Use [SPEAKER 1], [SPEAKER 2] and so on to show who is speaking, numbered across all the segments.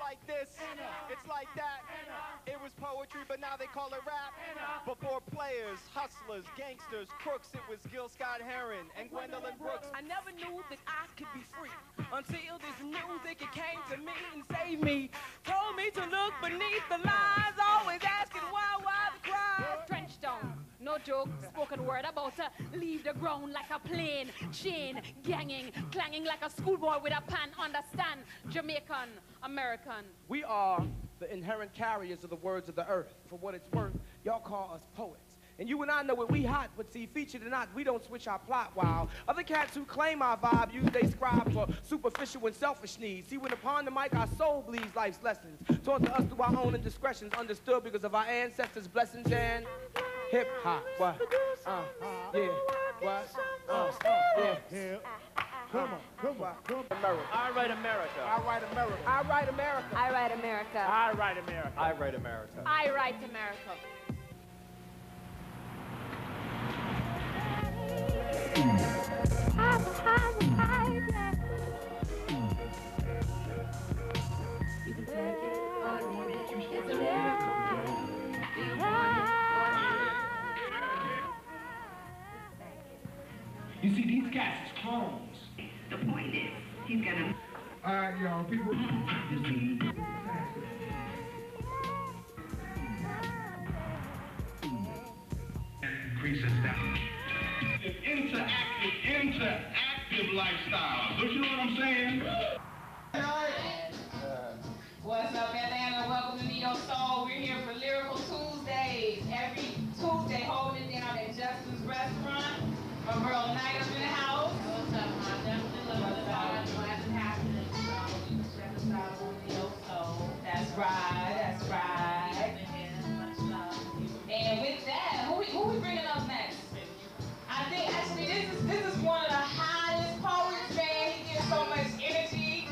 [SPEAKER 1] like this, it's like that. It was poetry, but now they call it rap. Before players, hustlers, gangsters, crooks, it was Gil Scott-Heron and Gwendolyn Brooks.
[SPEAKER 2] I never knew that I could be free until this music it came to me and saved me. Told me to look beneath the lines, always asking why the cries. Trench down, no joke, spoken word about to leave the ground like a plane, chain, ganging, clanging like a schoolboy with a pan. Understand, Jamaican, American.
[SPEAKER 3] We are the inherent carriers of the words of the earth. For what it's worth, y'all call us poets. And you and I know it, we hot, but see, featured or not, we don't switch our plot while other cats who claim our vibe use they scribe for superficial and selfish needs. See, when upon the mic, our soul bleeds life's lessons, taught to us through our own indiscretions, understood because of our ancestors' blessings and hip-hop. What? Yeah. What? Yeah.
[SPEAKER 4] Come on.
[SPEAKER 1] America. I write America.
[SPEAKER 4] I write America.
[SPEAKER 2] I write America.
[SPEAKER 5] I write America.
[SPEAKER 4] I write America.
[SPEAKER 1] I write America.
[SPEAKER 5] I write America.
[SPEAKER 6] You see, these cats is clones.
[SPEAKER 7] The point is, he's gonna...
[SPEAKER 4] All right, y'all, people.
[SPEAKER 6] Increases that. Interactive lifestyle. Don't you know what I'm saying?
[SPEAKER 8] What's up, Atlanta? Welcome to Neo Soul. We're here for Lyrical Tuesdays. Every Tuesday, holding it down at Justin's Restaurant. My girl Knyte up in the house. What's up, ma? Definitely love the side. Glad to have you. You can check us out on Neo Soul. That's right. That's right. And with that, who we bringing up next? I think actually this is one of the hottest poets, man. He gives so much energy.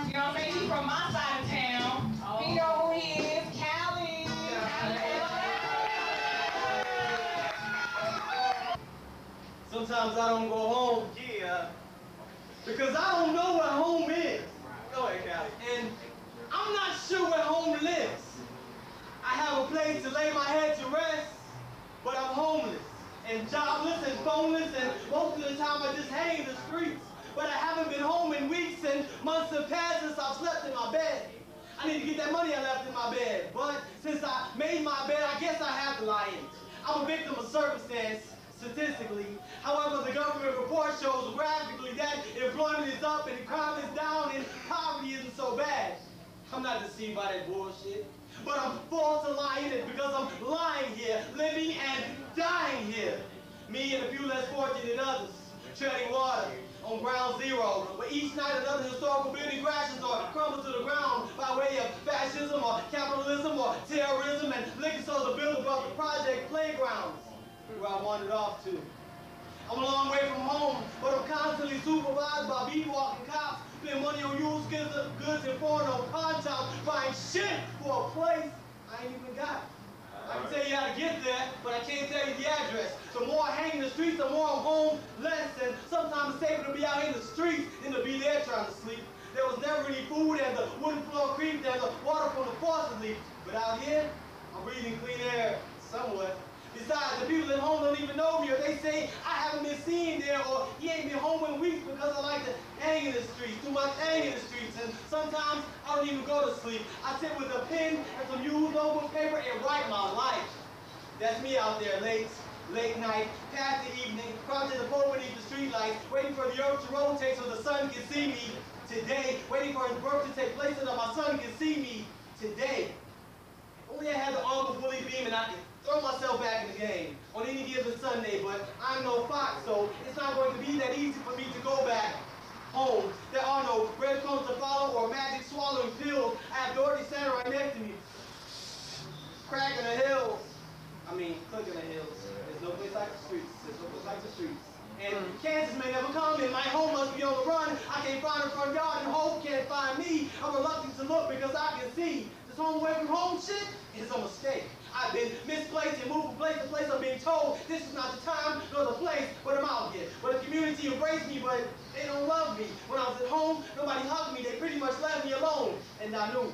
[SPEAKER 8] You know what I'm saying? He's from my side of town. Oh. You know who he is, Cali.
[SPEAKER 9] Sometimes I don't go home, because I don't know where home is. Go ahead, Callie. And I'm not sure where home lives. I have a place to lay my head to rest, but I'm homeless and jobless and phoneless, and most of the time I just hang in the streets. But I haven't been home in weeks, and months have passed since I've slept in my bed. I need to get that money I left in my bed, but since I made my bed, I guess I have to lie in it. I'm a victim of circumstance, statistically. However, the government report shows graphically that employment is up and crime is down and poverty isn't so bad. I'm not deceived by that bullshit, but I'm forced to lie in it because I'm lying here, living and dying here. Me and a few less fortunate others, treading water on ground zero, where each night another historical building crashes or crumbles to the ground by way of fascism or capitalism or terrorism, and liquor stores are built above the project playgrounds where I wandered off to. I'm a long way from home, but I'm constantly supervised by beat-walking cops, spend money on used goods and foreign on pawn shops, buying shit for a place I ain't even got. I can tell you how to get there, but I can't tell you the address. The more I hang in the streets, the more I'm home less, and sometimes it's safer to be out in the streets than to be there trying to sleep. There was never any food, and the wooden floor creaked, and the water from the faucet leaked. But out here, I'm breathing clean air, somewhat. Besides, the people at home don't even know me, or they say I haven't been seen there, or he ain't been home in weeks because I like to hang in the streets, too much hang in the streets, and sometimes I don't even go to sleep. I sit with a pen and some used notebook paper and write my life. That's me out there late night, past the evening, crouching the pole beneath the streetlights, waiting for the earth to rotate so the sun can see me today, waiting for his birth to take place so that my son can see me today. Only I had the arm of Willie Beam and I could throw myself back in the game on any given Sunday, but I'm no fox, so it's not going to be that easy for me to go back home. There are no breadcrumbs to follow or magic swallowing pills. I have Dorothy standing right next to me, cracking the hills. Cooking the hills. There's no place like the streets. There's no place like the streets. And Kansas may never come, and my home must be on the run. I can't find a front yard, and hope can't find me. I'm reluctant to look because I can see this home away from home shit is a mistake. I've been misplaced and moved from place to place. I'm being told this is not the time nor the place, but I'm out here. But the community embraced me, but they don't love me. When I was at home, nobody hugged me. They pretty much left me alone, and I knew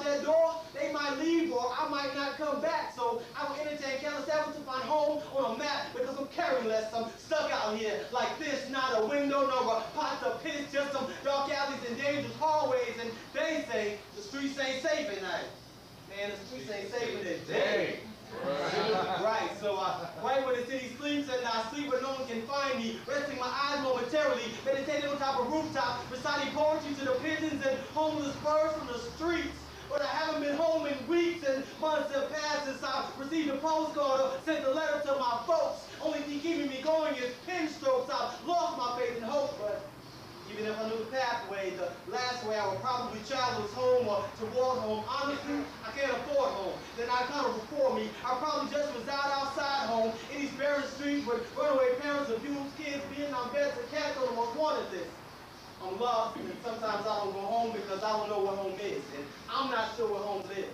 [SPEAKER 9] out that door, they might leave or I might not come back. So I will entertain countless efforts to find home on a map because I'm carrying less. I'm stuck out here like this, not a window, nor a pot to piss, just some dark alleys and dangerous hallways. And they say the streets ain't safe at night. Man, the streets ain't safe in the day. Right, so right when the city sleeps and I sleep where no one can find me, resting my eyes momentarily, meditating on top of rooftops, reciting poetry to the pigeons and homeless birds from the streets. But I haven't been home in weeks and months have passed since I received a postcard or sent a letter to my folks. Only thing keeping me going is pen strokes. I've lost my faith and hope, but even if I knew the pathway, the last way I would probably travel is home or toward home. Honestly, I can't afford home. Then I kind of before me, I probably just reside outside home in these barren streets with runaway parents, abused kids, Vietnam vets, and cats on the most wanted list. I'm lost, and sometimes I don't go home because I don't know where home is, and I'm not sure where home lives.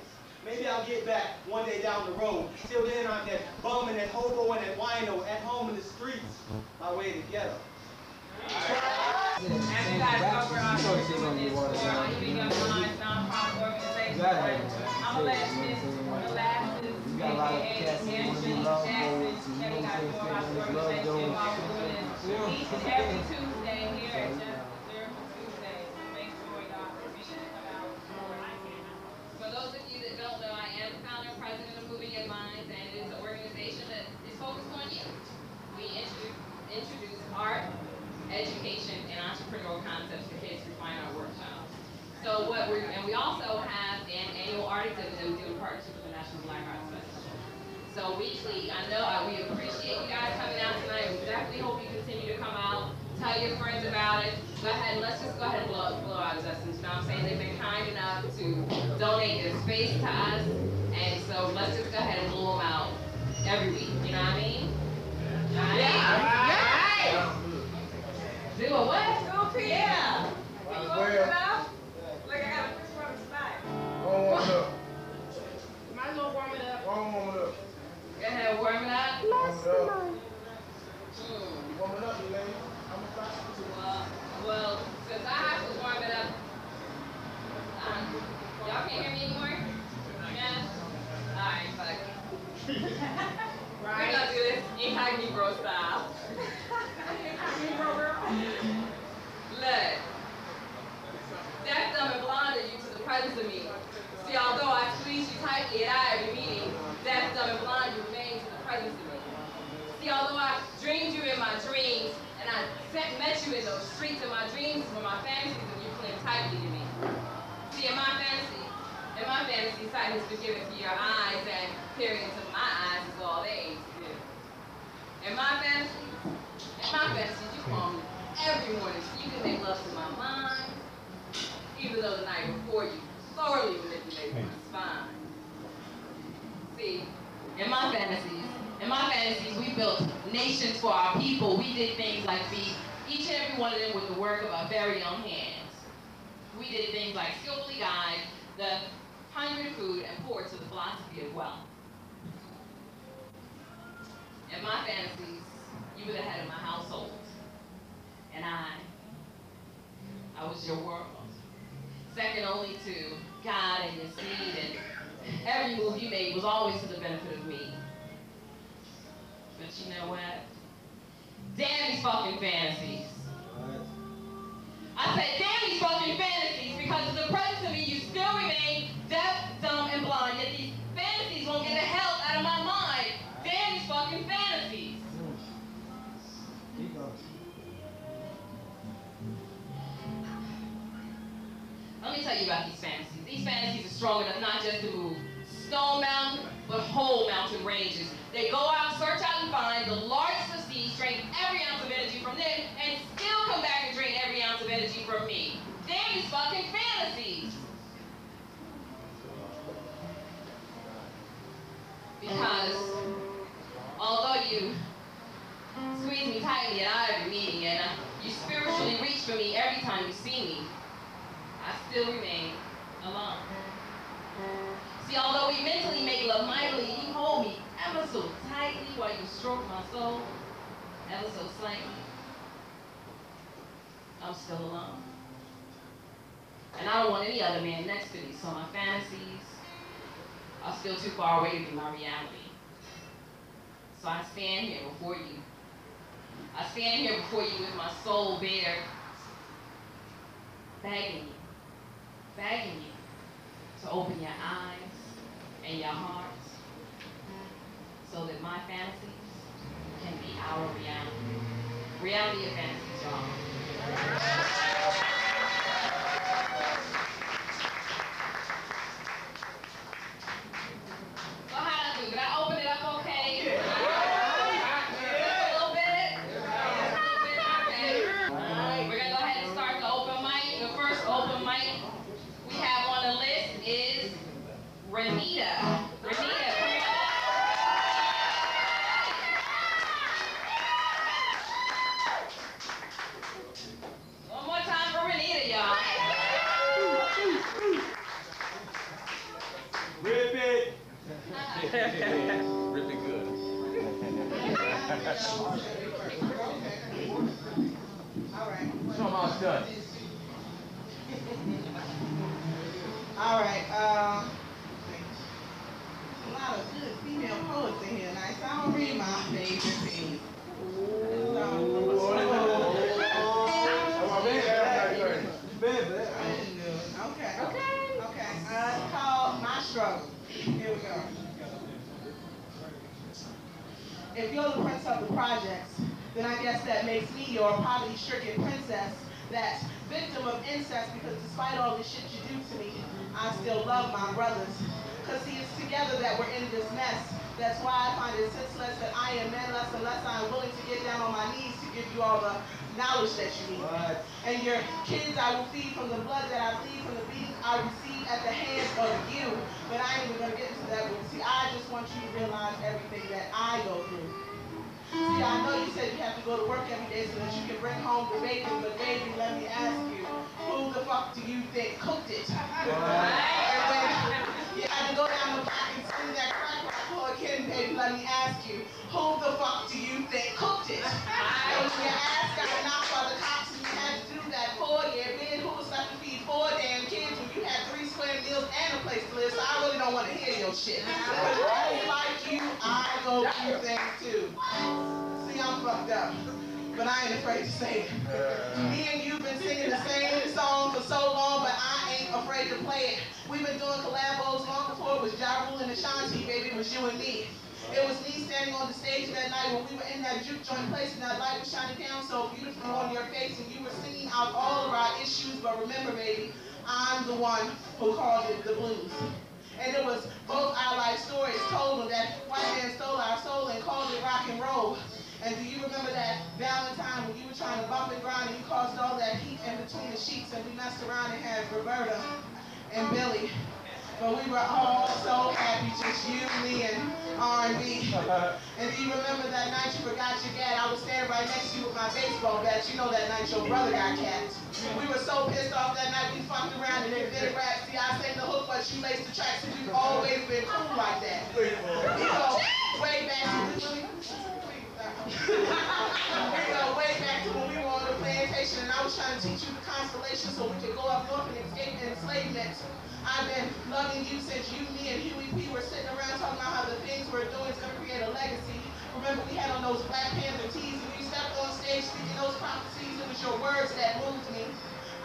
[SPEAKER 9] Maybe I'll get back one day down the road. Till then, I'm that bum and that hobo and that wino at home in the streets, my way to ghetto.
[SPEAKER 8] As you guys know, we're out here doing this for Keeping Up Minds nonprofit organization. I'm going to let Ms. Molasis, a.k.a. Jackson, tell you guys more about the organization while we're doing this each and every Tuesday here at Just Lyrical Tuesday. Make sure y'all permission to come out. For those of you that don't know, I am the founder and president of Moving Your Minds, and it is an organization that is focused on you. We introduce art, education, and entrepreneurial concepts for kids through fine art workshops. So we also have an annual art exhibit that we do in partnership with the National Black Arts Festival. So weekly, I know we appreciate you guys coming out tonight. We definitely hope you continue to come out, tell your friends about it. Go ahead, let's just go ahead and blow out the Justin. You know what I'm saying? They've been kind enough to donate their space to us, and so let's just go ahead and blow them out every week. You know what I mean? Yeah. Do a what? Do a yeah. Can you open it up? Like I got a fish from tonight.
[SPEAKER 4] Warm it up.
[SPEAKER 8] Might as well warm it up.
[SPEAKER 4] Warm it up.
[SPEAKER 8] Go ahead, warm it up.
[SPEAKER 4] Warm it up. Warm it up, lady. I'm a prostitute.
[SPEAKER 8] Well, since I have to warm it up, y'all can't hear me anymore? Yeah? Alright, fuck. We're gonna do this incognito style. Look, deaf, dumb, and blind are you to the presence of me. See, although I squeeze you tightly at every meeting, deaf, dumb, and blind you remain to the presence of me. See, although I dreamed you in my dreams, and I met you in those streets in my dreams were my fantasies of you cling tightly to me. See, in my fantasy, sight has been given to your eyes, and peering into my eyes is all they aim to do. In my fantasies, you call me every morning so you can make love to my mind, even though the night before you thoroughly manipulated my spine. See, in my fantasies, we built nations for our people. We did things like feed each and every one of them with the work of our very own hands. We did things like skillfully guide the hungry to food and poor to the philosophy of wealth. In my fantasies, you were the head of my household, and I was your world, second only to God and your seed, and every move you made was always to the benefit of me. But you know what? Damn these fucking fantasies. I said, damn these fucking fantasies, because in the presence of me, you still remain deaf, dumb, and blind, yet these fantasies won't get the hell out of my mind. Damn these fucking fantasies. Let me tell you about these fantasies. These fantasies are strong enough not just to move Stone Mountain, but whole mountain ranges. They go out, search out, and find the largest of seas, drain every ounce of energy from them, and still come back and drain every ounce of energy from me. Damn these fucking fantasies! Because although you squeeze me tightly at every meeting, and you spiritually reach for me every time you see me, I still remain alone. See, although we mentally make love mightily, you hold me ever so tightly while you stroke my soul, ever so slightly, I'm still alone. And And I don't want any other man next to me, so my fantasies are still too far away to be my reality. So I stand here before you. I stand here before you with my soul bare, begging you to open your eyes and your hearts so that my fantasies can be our reality. Reality of fantasies, y'all. So how do I do? Did I open it up okay? Yeah. A little bit? Okay. We're gonna go ahead and start the open mic. The first open mic we have on the list is Renita. Renita, come on. One more time for Renita, y'all.
[SPEAKER 9] Rip it.
[SPEAKER 10] Rip it good.
[SPEAKER 11] All right.
[SPEAKER 10] Show them how it's done.
[SPEAKER 11] All right. A lot of good female poets in here tonight, so I'm gonna read my favorite piece. Okay. It's called My Struggle. Here we go. If you're the prince of the projects, then I guess that makes me your poverty-stricken princess, that victim of incest, because despite all the shit you do to me, I still love my brothers. Because see, it's together that we're in this mess. That's why I find it senseless that I am men less unless I'm willing to get down on my knees to give you all the knowledge that you need. What? And your kids I will feed from the blood that I bleed, from the beatings I receive at the hands of you. But I ain't even gonna get into that. But see, I just want you to realize everything that I go through. See, I know you said you have to go to work every day so that you can bring home the bacon, but baby, let me ask you, who the fuck do you think cooked it? And when you had to go down the block and spin that crack rock for again, baby, let me ask you, who the fuck do you think cooked it? And when your ass got knocked by the cops and you had to do that 4-year bid, who was left to feed 4 damn kids when you had 3 square meals and a place to live? So I really don't want to hear your shit. But just like you, I go through things too. See, I'm fucked up, but I ain't afraid to say it. Me and you been singing the same song for so long, but I ain't afraid to play it. We've been doing collabos long before it was Ja Rule and Ashanti, baby, it was you and me. It was me standing on the stage that night when we were in that juke joint place and that light was shining down so beautifully on your face and you were singing out all of our issues, but remember, baby, I'm the one who called it the blues. And it was both our life stories told when that white man stole our soul and called it rock and roll. And do you remember that Valentine when you were trying to bump and grind and you caused all that heat in between the sheets and we messed around and had Roberta and Billy. But we were all so happy, just you, me, and R&B. And do you remember that night you forgot your gat? I was standing right next to you with my baseball bat. You know that night your brother got capped. We were so pissed off that night we fucked around and then did rap. See, I sang the hook, but she laced the tracks, and we've always been cool like that. We go way back to we go way back to when we were on the plantation and I was trying to teach you the constellation so we could go up north and escape enslavement. I've been loving you since you, me, and Huey P were sitting around talking about how the things we're doing is going to create a legacy. Remember we had on those Black Panther tees and you stepped on stage speaking those prophecies. It was your words that moved me.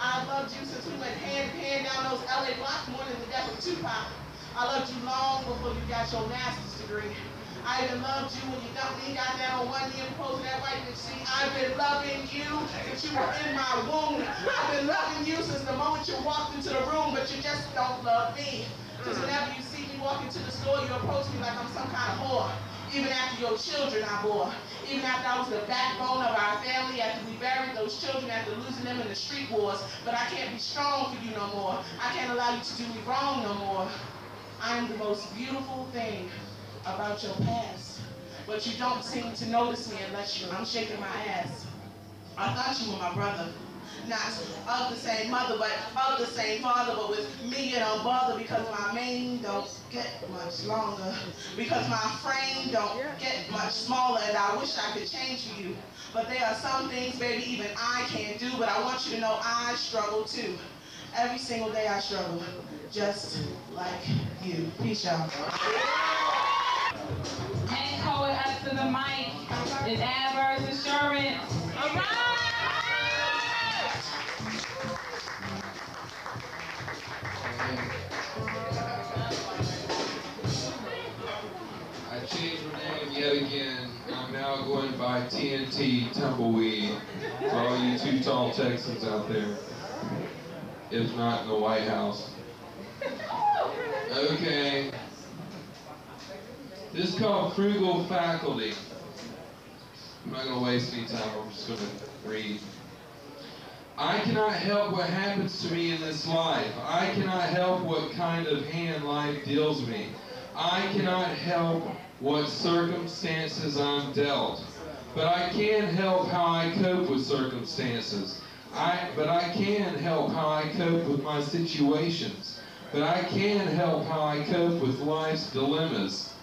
[SPEAKER 11] I loved you since we went hand in hand down those LA blocks more than the death of Tupac. I loved you long before you got your master's degree. I even loved you when you dumped me, got down on one knee and proposed that white bitch. See, I've been loving you since you were in my womb. I've been loving you since the moment you walked into the room, but you just don't love me. Because whenever you see me walk into the store, you approach me like I'm some kind of whore. Even after your children I bore. Even after I was the backbone of our family, after we buried those children, after losing them in the street wars. But I can't be strong for you no more. I can't allow you to do me wrong no more. I'm the most beautiful thing about your past, but you don't seem to notice me unless I'm shaking my ass. I thought you were my brother, not of the same mother, but of the same father, but with me you don't bother because my mane don't get much longer, because my frame don't get much smaller, and I wish I could change for you. But there are some things, baby, even I can't do, but I want you to know I struggle too. Every single day I struggle, just like you. Peace, y'all.
[SPEAKER 8] Next poet up to the mic is Adverse Assurance. All right!
[SPEAKER 10] I changed my name yet again. I'm now going by TNT Tumbleweed for all you two tall Texans out there. If not in the White House. Okay. This is called Frugal Faculty. I'm not going to waste any time. I'm just going to read. I cannot help what happens to me in this life. I cannot help what kind of hand life deals me. I cannot help what circumstances I'm dealt. But I can help how I cope with circumstances. But I can help how I cope with my situations. But I can help how I cope with life's dilemmas.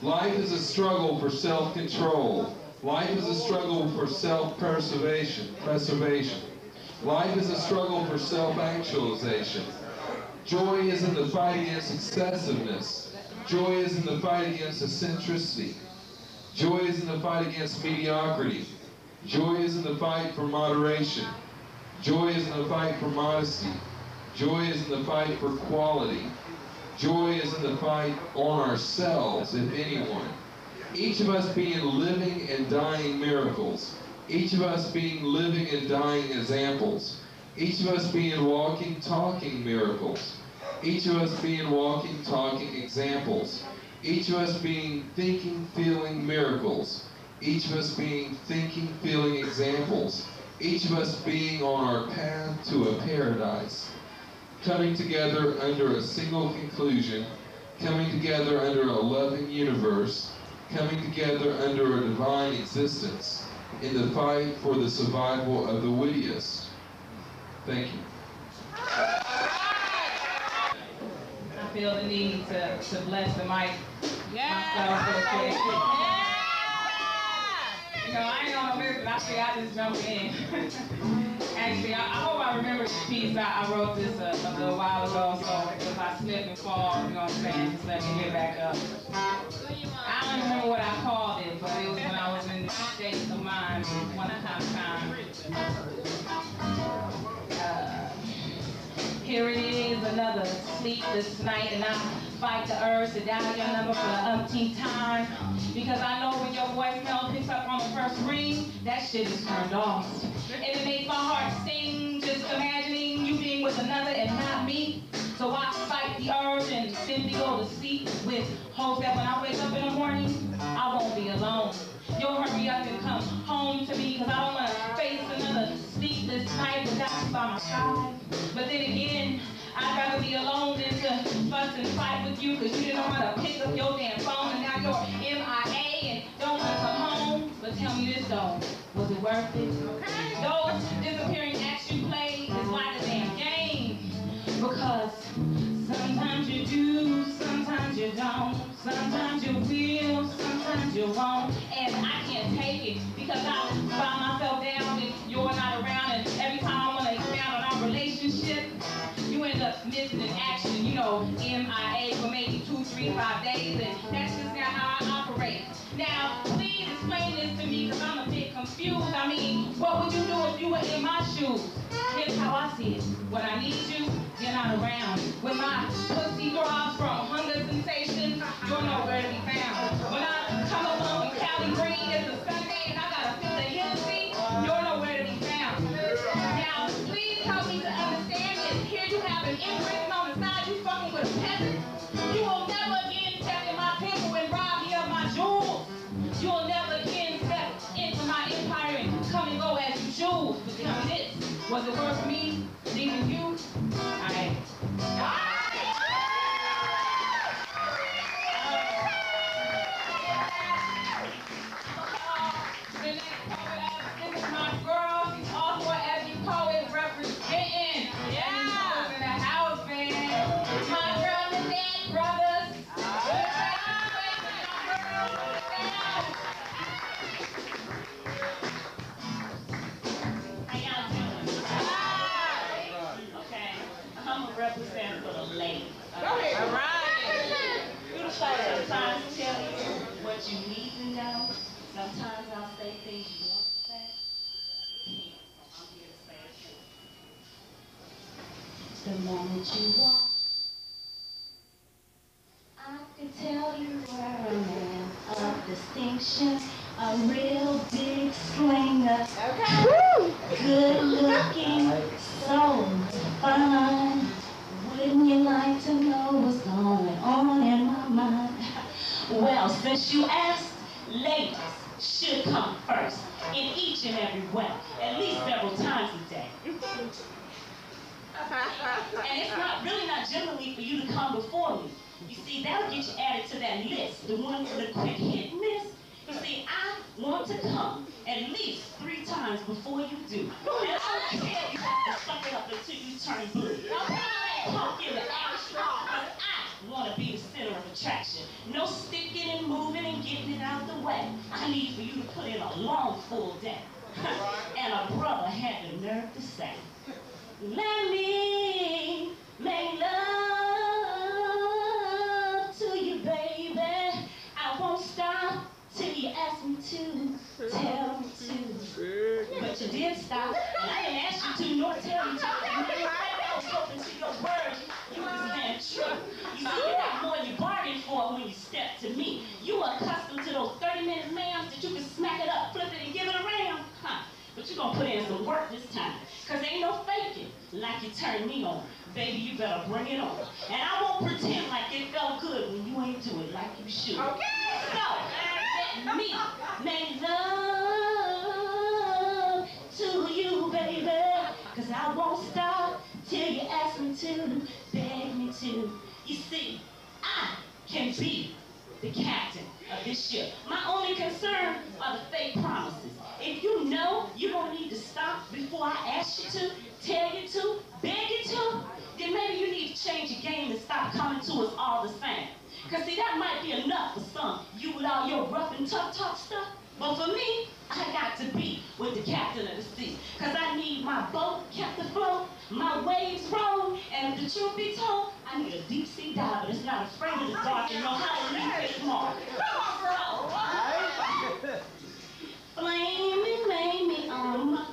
[SPEAKER 10] Life is a struggle for self-control. Life is a struggle for self-preservation. Life is a struggle for self-actualization. Joy is in the fight against excessiveness. Joy is in the fight against eccentricity. Joy is in the fight against mediocrity. Joy is in the fight for moderation. Joy is in the fight for modesty. Joy is in the fight for quality. Joy is in the fight on ourselves, if anyone. Each of us being living and dying miracles. Each of us being living and dying examples. Each of us being walking, talking miracles. Each of us being walking, talking examples. Each of us being thinking, feeling miracles. Each of us being thinking, feeling examples. Each of us being on our path to a paradise. Coming together under a single conclusion. Coming together under a loving universe. Coming together under a divine existence. In the fight for the survival of the wittiest. Thank you.
[SPEAKER 8] I feel the need to bless the mic. Myself real quick. You know, I ain't on no list, but I figured I just jump in. Actually, I hope I remember this piece. I wrote this a little while ago, so if I slip and fall, you know what I'm saying, just let me get back up. I don't remember what I called it, but it was when I was in the state of mind one time. Here it is, another sleepless night, and I fight the urge to dial your number for the umpteenth time. Because I know when your voicemail picks up on the first ring, that shit is turned off. And it makes my heart sing, just imagining you being with another and not me. So I fight the urge and simply go to sleep with hopes that when I wake up in the morning, I won't be alone. You'll hurry up and come home to me, because I don't want to face another sleepless night without you by my side. But then again, I'd rather be alone than to fuss and fight with you, because you didn't know how to pick up your damn phone, and now you're MIA and don't want to come home. But tell me this though, was it worth it? Those disappearing acts you played is like a damn game, because sometimes you do, sometimes you don't, sometimes you will, sometimes you won't, and I can't take it, because I find myself down and you're not around, and every time I want to expand on our relationship, you end up missing in action, you know, MIA for maybe 2, 3, 5 days, and that's just not how I operate. Now, please explain this to me, because I'm a bit confused. I mean, what would you do if you were in my shoes? Here's how I see it. When I need you, you're not around. When my pussy throbs from hunger sensation, you're nowhere to be found. When I come along in Cali Green, it's a Sunday, and I gotta feel the Hennessy, you're nowhere to be found. Now, please help me to understand this. Here you have an imprint on the side, you fucking with a peasant. You will never again step in my temple and rob me of my jewels. You will never again step into my empire and come and go as you choose. But tell me this, was it worth me leaving you? I the next poet up, this is my girl. She's also an every poet representing. Yeah. In the house, man. My girl, the dead brothers. How y'all doing? I'm a representative for the ladies.
[SPEAKER 2] Go ahead.
[SPEAKER 8] All right. Sometimes tell you what you need to know. Sometimes I'll say things you want to say. You can't. So I'm here to say it for you. The moment you walk, I could tell you were a man of distinction, a real big slinger. Okay. Good looking, so fine. Wouldn't you like to know what's going on in my mind? Well, since you asked, ladies should come first in each and every way, at least several times a day. And it's really not generally for you to come before me. You see, that'll get you added to that list, the one with the quick hit miss. You see, I want to come at least 3 times before you do. And I tell you to suck it up until you turn blue. Pump in the action, because I want to be the center of attraction. No sticking and moving and getting it out the way. I need for you to put in a long, full day. And a brother had the nerve to say, let me make love to you, baby. I won't stop till you ask me to, tell me to. But you did stop, and I didn't ask you to, nor tell you to. I was hoping to your words, you understand true. You see, you got more than you bargained for when you step to me. You are accustomed to those 30-minute ma'ams that you can smack it up, flip it, and give it around. But you're gonna put in some work this time, cause ain't no faking like you turned me on. Baby, you better bring it on. And I won't pretend like it felt good when you ain't do it like you should. Okay. So, let me make love to you, baby, cause I won't stop till you ask me to, beg me to. You see, I can be the captain of this ship. My only concern are the fake promises. If you know you don't need to stop before I ask you to, tell you to, beg you to, then maybe you need to change your game and stop coming to us all the same. Cause see, that might be enough for some, you with all your rough and tough talk stuff. But for me, I got to be with the captain of the sea. Cause I need my boat kept afloat, my waves roll, and if the truth be told, I need a deep sea diver that's not afraid of the dark and know how to leave it small. Flaming made me on my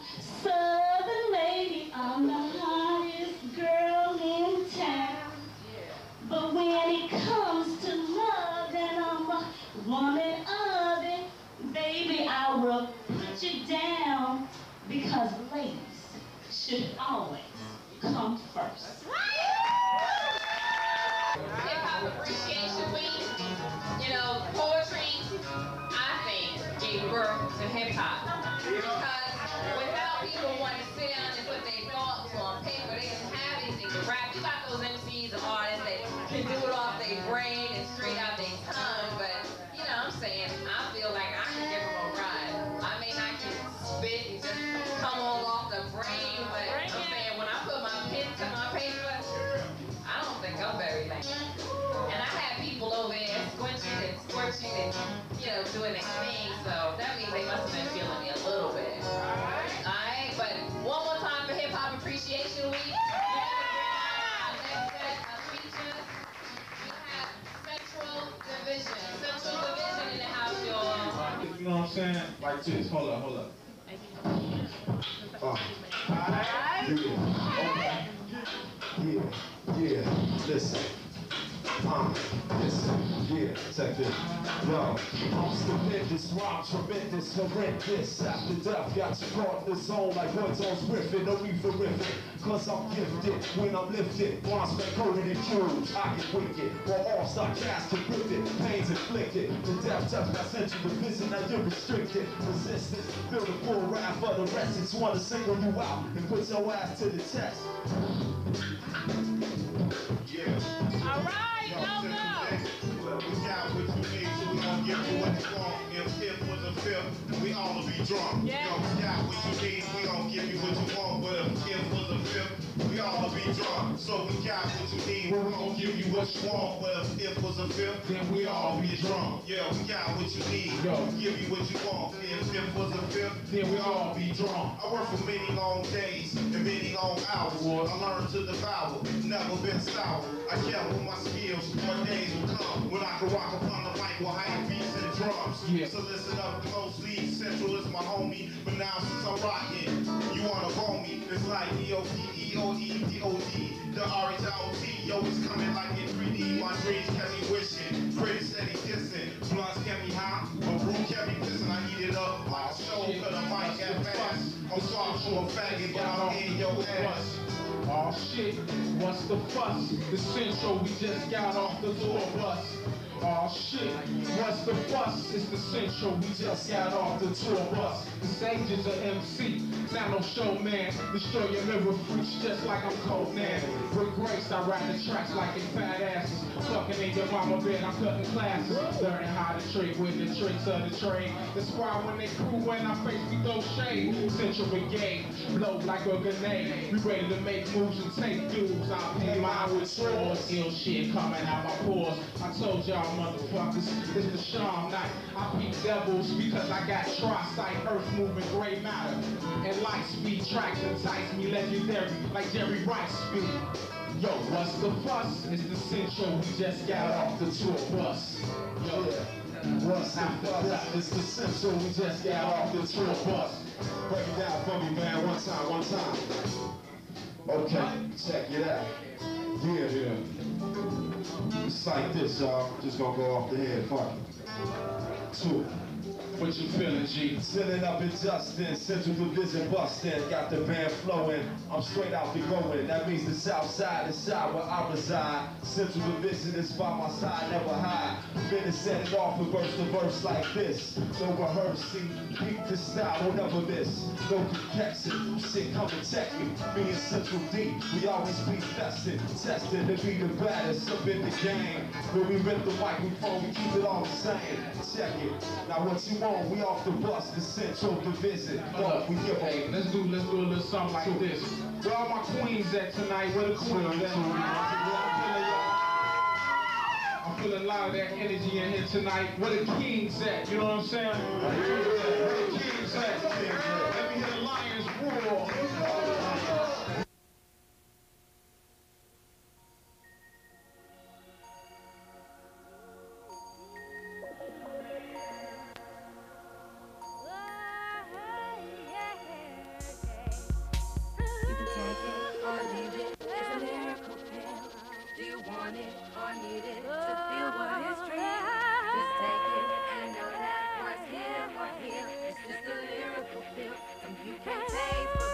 [SPEAKER 8] southern lady, I'm the hottest girl in town. But when it comes to love, then I'm a woman of it. Baby, I will put you down, because ladies should always come first.
[SPEAKER 5] Hip-Hop Appreciation Week, you know, poetry, I think, gave birth to hip-hop. Because without people wanting to sit down and put their thoughts on paper, they didn't have anything to rap. You got those MCs and artists that can do it off their brain and straight out their tongue, but, you know, I'm saying, I feel like I can give them a ride. I may not can spit and just come all off the brain, but I'm saying, when I put my pen to my paper, I don't think I'm very late. And I had people over there squinching and squirching and, you know, doing their thing, so that means they must have been feeling me a little bit. Alright, but one more time for Hip Hop Appreciation Week. We have a feature. We have Central Division in the house, y'all.
[SPEAKER 6] You know what I'm saying? Like this. Hold up.
[SPEAKER 4] Yeah, listen. Yeah, check this. Yo, I'm stupendous, rhyme tremendous, horrendous. After death, got you caught in the zone like Hunter's riffing, no need for riffing. Cause I'm gifted when I'm lifted. Bronze man coated in cubes, I get wicked. While all sarcastic rifted, pains inflicted. The death touch my central division, now you're restricted. Resistance, build a full rap for the rest. It's wanna single you out and put your ass to the test.
[SPEAKER 6] Yeah.
[SPEAKER 2] Alright, go.
[SPEAKER 6] We got what you need, so we gonna give you what you want. If was a fifth, we all be drunk.
[SPEAKER 2] Yeah.
[SPEAKER 6] Yo, we got what you need, we gonna give you what you want. But if was a fifth, we all be drunk. So we got what you need. me. We're gonna give you what you want. Well, if it was a fifth, then we all be drunk. Yeah, we got what you need. Yo, give you what you want. If it was a fifth, then we all be drunk. I worked for many long days and many long hours. I learned to devour, never been sour. I kept with my skills. What days will come when I can rock upon the mic with hype beats and drums. Yeah. So listen up closely. Central is my homie, but now since I'm rocking, you wanna roll me. It's like EOP, EOE, DOD, the RHIOT. Yo, it's coming like in 3D. My dreams kept me wishing, critics steady kissing. Blunts kept me high, but brew kept me pissing. I heat it up like a show, cause the mic got fast. I'm sorry for a faggot, but I'm in your ass.
[SPEAKER 4] Oh shit, what's the fuss? The Central, we just got off the tour bus. Oh shit, what's the fuss? It's the Central, we just got off the tour bus. The stage is a MC, not no showman. Destroy your liver fruits just like I'm Conan. With grace, I ride the tracks like it's fat asses. Fucking in your mama bed, I'm cutting classes. Learning how to trick with the tricks of the trade. The squad when they crew when I face we throw shade. Central Brigade, blow like a grenade. We ready to make moves and take dudes. I'll pay mine with swords. Ill shit coming out my pores. I told y'all motherfuckers, it's the Sean Knight. I peep devils because I got tri-sight, earth moving gray matter. And light speed tracks entice me legendary like Jerry Rice speed. Yo, what's the fuss? It's the Central, we just got off the tour bus. Yo, what's the fuss? It's the Central, we just got off the tour bus. Break it down for me, man, one time. Okay, check it out. Yeah. It's like this, y'all. Just gonna go off the head, fuck it. Two. What you feeling, G? Sitting up in Justin, Central Division bustin', got the band flowing. I'm straight out the going. That means the South Side is side where I reside. Central Division is by my side, never hide. Finna set it off with verse to verse like this. No rehearsing, keep this style, don't ever miss. No protection, shit come and check me. Me and Central D, we always be tested to be the baddest up in the game. When we rip the microphone, we keep it all the same. Check it. Now what you want? We off the bus, the Central Division. We give hey, let's do a little something like this. Where all my queens at tonight? Where the queens at? I'm feeling a lot of that energy in here tonight. Where the kings at? You know what I'm saying? Where the kings at? Let me hear the lions roar.
[SPEAKER 12] Want it or need it to feel what it's real. Just take it and know that what's here or here. It's just a lyrical feel, and you can't taste.